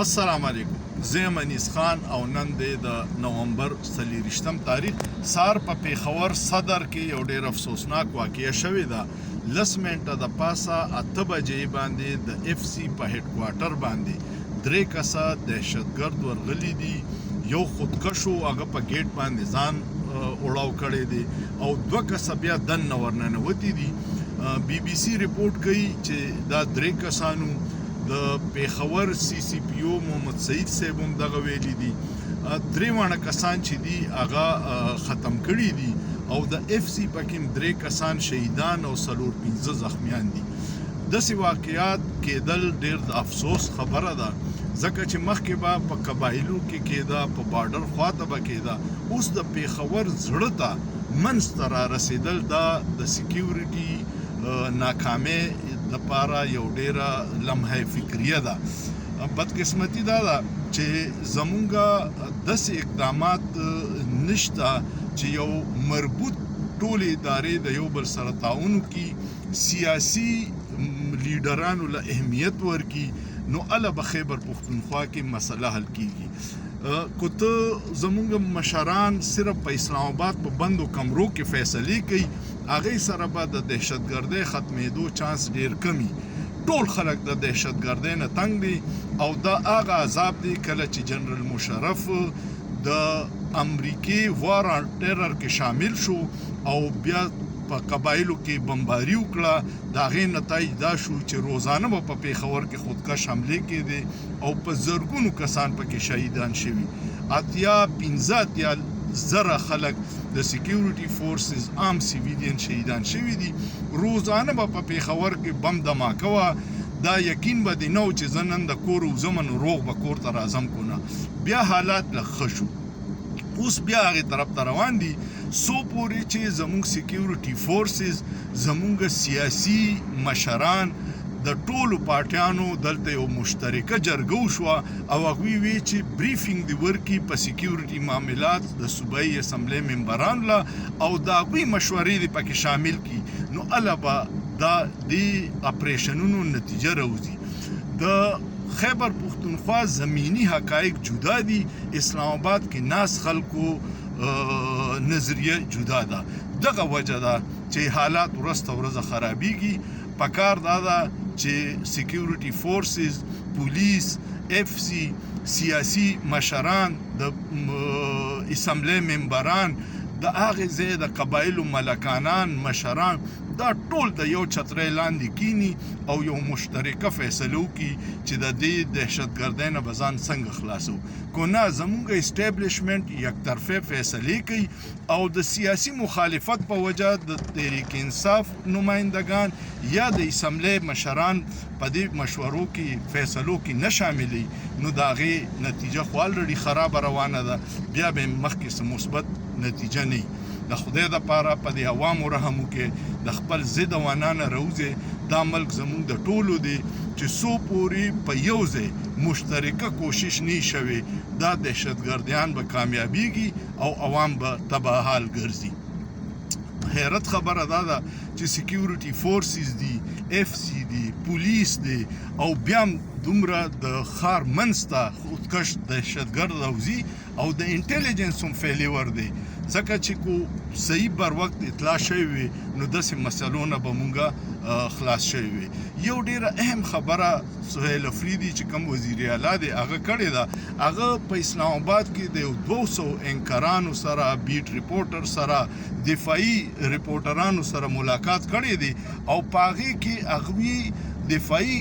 السلام علیکم. زه انیس خان او نن د نومبر 23 تاریخ سار په پیښور صدر کې یو ډېر افسوسناک واقعه شوې ده. 10 منټه د پاسه 8 بجې باندې د اف سی په هډ کوارټر باندې 3 کسه دهشتګرد ورغلي دي. یو خودکشو هغه په گیټ باندې ځان وړاو کړی دی او 2 کسه بیا دننه ورننوتي دي. بی بی سی ریپورټ کوي چې دا 3 کسانو د پیښور سی سی پی او محمد سعید صاحب هم دغه ویلي دي. 3 واړه کسان چې دي هغه ختم کړي دي او د اف سی پکې 3 کسان شهیدان او 15 زخمیان دي. داسې واقعیات کېدل ډېر د افسوس خبره ده، ځکه چې مخکې به په قبایلو کې کېده، په بارډر خواته به کېده. اوس د پیښور زړه ته منځته را رسېدل دا د سکیورټي ناکامۍ لپاره یو ډیره لمحه فکریه ده. بدقسمتي دا ده چې زمونږ داسې اقدامات نشته چې یو مربوط ټولې ادارې د یو بل سره تعاون وکړي، سیاسي لیډرانو له اهمیت ورکړي، نو اله به خیبر پښتونخوا کې مسله حل کیږي. کو ته زمونږ مشران صرف په اسلام آباد په بندو کمرو کې فیصلې کوي، هغې سره به د دهشتګردۍ ختمېدو چانس ډېر کمی. ټول خلک د دهشتګردۍ نه تنګ دي او دا هغه عذاب دی کله چې جنرال مشرف د امریکې وار آن ټیرر کې شامل شو او بیا په قبایلو کې بمباري وکړه. د هغې نتایج دا شو چې روزانه به په پیښور کې خودکش حملې کېدې او په زرګونو کسان پکې شهیدان شوي. 15 زره خلک د سکیورټي فورسز عام سیویلین شهیدان شوي دي. روزانه به په پیښور کې بم دماکه وه. دا یقین به دې نه و چې زه نن د کور وځم نو روغ به کور ته راځم کو نه. بیا حالات لږ ښه شو، اوس بیا هغې طرف ته روان دي څو پورې چې زموږ سکیورټي فورسز، زموږ سیاسي مشران د ټولو پارټیانو دلته یو مشترکه جرګه وشوه او هغوی وی چې بریفینګ دې ورکړي په سکیورټي معاملات د صوبایي اسمبلۍ ممبرانو له او د هغوی مشورې دې پکې شامل کړي، نو اله به دا د اپریشنونو نتیجه راوځي. د خیبر پښتونخوا زمینی حقایق جدا دي، اسلام آباد کې ناس خلکو نظریه جدا ده. دغه وجه ده چې حالات ورځ ته ورځ خرابیږي. پکار دا ده چې سکیورټي فورسز، پولیس، اف سی، سیاسي مشران، د اسمبلۍ ممبران، د هغې ځای د قبایلو ملکانان، مشران، دا ټول د یو چترۍ لاندې کینی او یو مشترکه فیصله وکړي چې د دې دهشتګردۍ نه به ځان څنګه خلاصو. کو نه زمونږ اسټیبلیشمنټ یک طرفه فیصلې کوي او د سیاسي مخالفت په وجه د تحریک انصاف نمایندگان یا د اسمبلۍ مشران په دې مشورو کې فیصلو کې نه شاملي، نو د هغې نتیجه خو الریډي خرابه روانه ده، بیا به مثبت مثبت نتیجه نه. د خدای دپاره په دې عوامو رحم وکړئ، د خپل ضد وانانه راوځئ. دا ملک زموږ د ټولو دی چې څو پورې په یو ځای مشترکه کوشش نه شوي، دا دهشتګردیان به کامیابیږي او عوام به تباه حال ګرځي. حیرت خبره دا ده چې سکیورټي فورسز دي، اف سی دي، پولیس دي او بیا هم دومره د ښار منځ ته خودکش دهشتګرد راوځي او د انټیلیجنس هم فیلیور دی، ځکه چې کو صحیح بر وخت اطلاع شوی وي نو داسې مسلو نه به مونږه خلاص شوی وي. یو ډیره اهم خبره سهیل افریدي چې کوم وزیر اعلی دی هغه کړې ده، هغه په اسلام آباد کې د 200 انکرانو سره، بیټ ریپورټر سره، دفاعي ریپورټرانو سره ملاقات کړی دی او په هغې کې هغوی دفاعي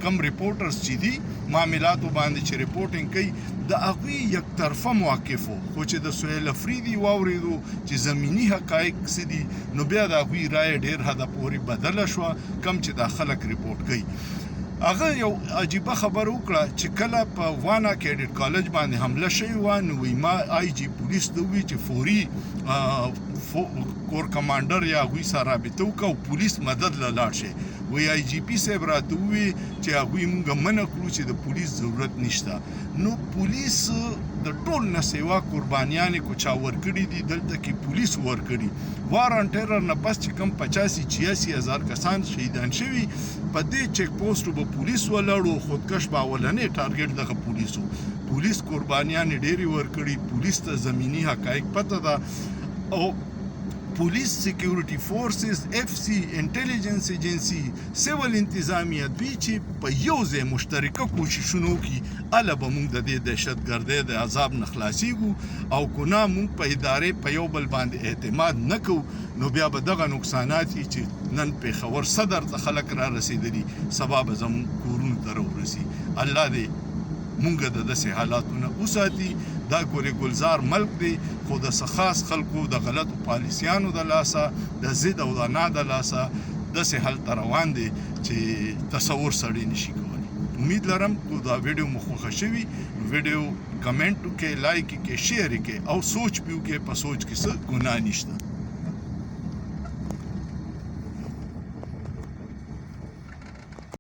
کم ریپورټرز چې دي معاملاتو باندې چې ریپورټینګ کوي د هغوی یک طرفه موقف و، خو چې د سهیل افریدي واورېدو چې زمینی حقایق څه دي نو بیا د هغوی رایه ډېر حده پورې بدله شوه، کم چې دا خلک ریپورټ کوي. هغه یو عجیبه خبره وکړه چې کله په وانا کیډټ کالج باندې حمله شوې وه نو وایي ما آی جي پولیس ته ووایي چې فوري کور کمانډر یا هغوی سره رابطه وکړه او پولیس مدد له لاړ شي. وی آی جی پی صاحب راته ووی چې هغوی موږ منع کړو چې د پولیس ضرورت نشته. نو پولیس د ټول نه سیوا قربانیانې کو چا ورکړي دي دلته کې پولیس ورکړي. وار آن ټیرر نه پس چې کم 85-86 هزار کسان شهیدان شوي په دې چیک پوسټو به پولیس ولاړو. خودکش به اولنې ټارګټ دغه پولیسو. پولیس قربانیانې ډېرې ورکړي. پولیس ته زمینی حقایق پته ده او پولیس سیکیورټي فورسز اف سی انټیلیجنس ایجنسی سیول انتظامیه دوی چې په یو ځای مشترکه کوششونه وکړي هله به موږ د دې دهشتګردۍ د عذاب نه خلاصیږو او که نه موږ په ادارې په یو بل باندې اعتماد نه کوو نو بیا به دغه نقصانات وي چې نن پېښور صدر ته خلک را رسېدلي سبا به زموږ کورونو ته راورسي. الله دې مونږ د داسې حالاتو نه وساتي. دا ګورې ګلزار ملک دی خو د څه خاص خلکو د غلطو پالیسیانو د لاسه د ضد او د نه د لاسه داسې حل ته روان دی چې تصور سړی نشي کولی. امید لرم که دا ویډیو مو خوښه شوي ویډیو کمنټ وکړئ، لایک یې کړئ، شیر یې کړئ او سوچ پې وکړئ. په سوچ کې څه ګناه نشته.